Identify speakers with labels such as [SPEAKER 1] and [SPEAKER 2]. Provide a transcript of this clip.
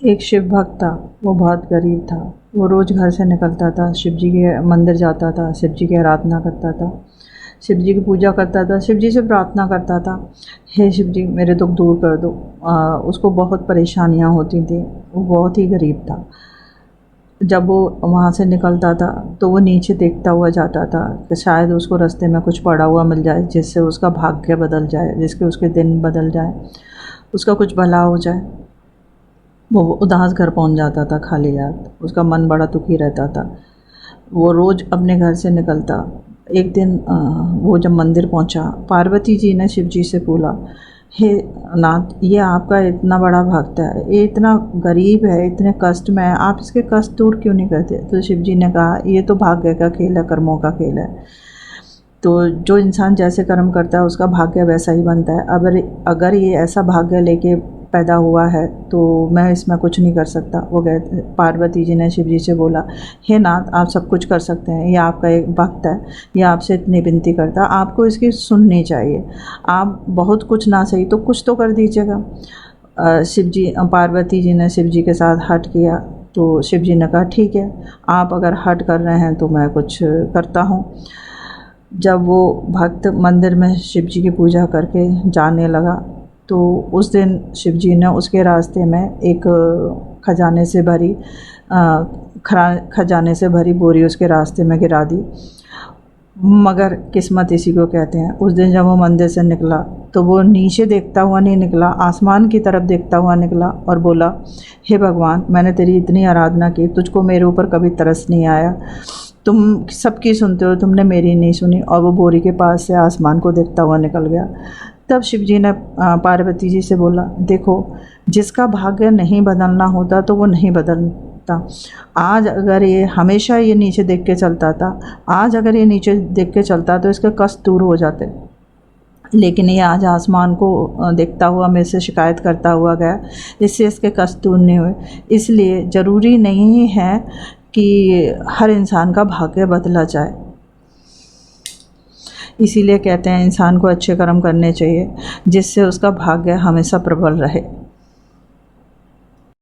[SPEAKER 1] एक शिव भक्त था, वो बहुत गरीब था। वो रोज़ घर से निकलता था, शिव जी के मंदिर जाता था, शिव जी की आराधना करता था, शिव जी की पूजा करता था, शिव जी से प्रार्थना करता था, हे शिव जी मेरे दुख दूर कर दो। उसको बहुत परेशानियाँ होती थी, वो बहुत ही गरीब था। जब वो वहाँ से निकलता था तो वो नीचे देखता हुआ जाता था कि शायद उसको रास्ते में कुछ पड़ा हुआ मिल जाए जिससे उसका भाग्य बदल जाए, जिसके उसके दिन बदल जाए, उसका कुछ भला हो जाए। वो उदास घर पहुंच जाता था खाली हाथ, उसका मन बड़ा दुखी रहता था। वो रोज़ अपने घर से निकलता। एक दिन वो जब मंदिर पहुंचा, पार्वती जी ने शिव जी से बोला, हे नाथ, ये आपका इतना बड़ा भक्त है, ये इतना गरीब है, इतने कष्ट में है, आप इसके कष्ट दूर क्यों नहीं करते? तो शिव जी ने कहा, ये तो भाग्य का खेल है, कर्मों का खेल है। तो जो इंसान जैसे कर्म करता है उसका भाग्य वैसा ही बनता है। अगर ये ऐसा भाग्य लेके पैदा हुआ है तो मैं इसमें कुछ नहीं कर सकता। वो कहते, पार्वती जी ने शिव जी से बोला, हे नाथ, आप सब कुछ कर सकते हैं, ये आपका एक भक्त है, ये आपसे इतनी विनती करता है, आपको इसकी सुननी चाहिए। आप बहुत कुछ ना सही तो कुछ तो कर दीजिएगा। पार्वती जी ने शिव जी के साथ हठ किया। तो शिव जी ने कहा, ठीक है, आप अगर हठ कर रहे हैं तो मैं कुछ करता हूँ। जब वो भक्त मंदिर में शिव जी की पूजा करके जाने लगा तो उस दिन शिव जी ने उसके रास्ते में एक खजाने से भरी खजाने से भरी बोरी उसके रास्ते में गिरा दी। मगर किस्मत इसी को कहते हैं। उस दिन जब वो मंदिर से निकला तो वो नीचे देखता हुआ नहीं निकला, आसमान की तरफ देखता हुआ निकला और बोला, हे भगवान, मैंने तेरी इतनी आराधना की, तुझको मेरे ऊपर कभी तरस नहीं आया, तुम सबकी सुनते हो, तुमने मेरी नहीं सुनी। और वो बोरी के पास से आसमान को देखता हुआ निकल गया। तब शिव जी ने पार्वती जी से बोला, देखो, जिसका भाग्य नहीं बदलना होता तो वो नहीं बदलता। आज अगर ये हमेशा ये नीचे देख के चलता था, आज अगर ये नीचे देख के चलता तो इसके कष्ट दूर हो जाते, लेकिन ये आज आसमान को देखता हुआ मेरे से शिकायत करता हुआ गया, इससे इसके कष्ट दूर नहीं हुए। इसलिए ज़रूरी नहीं है कि हर इंसान का भाग्य बदला जाए। इसीलिए कहते हैं इंसान को अच्छे कर्म करने चाहिए जिससे उसका भाग्य हमेशा प्रबल रहे।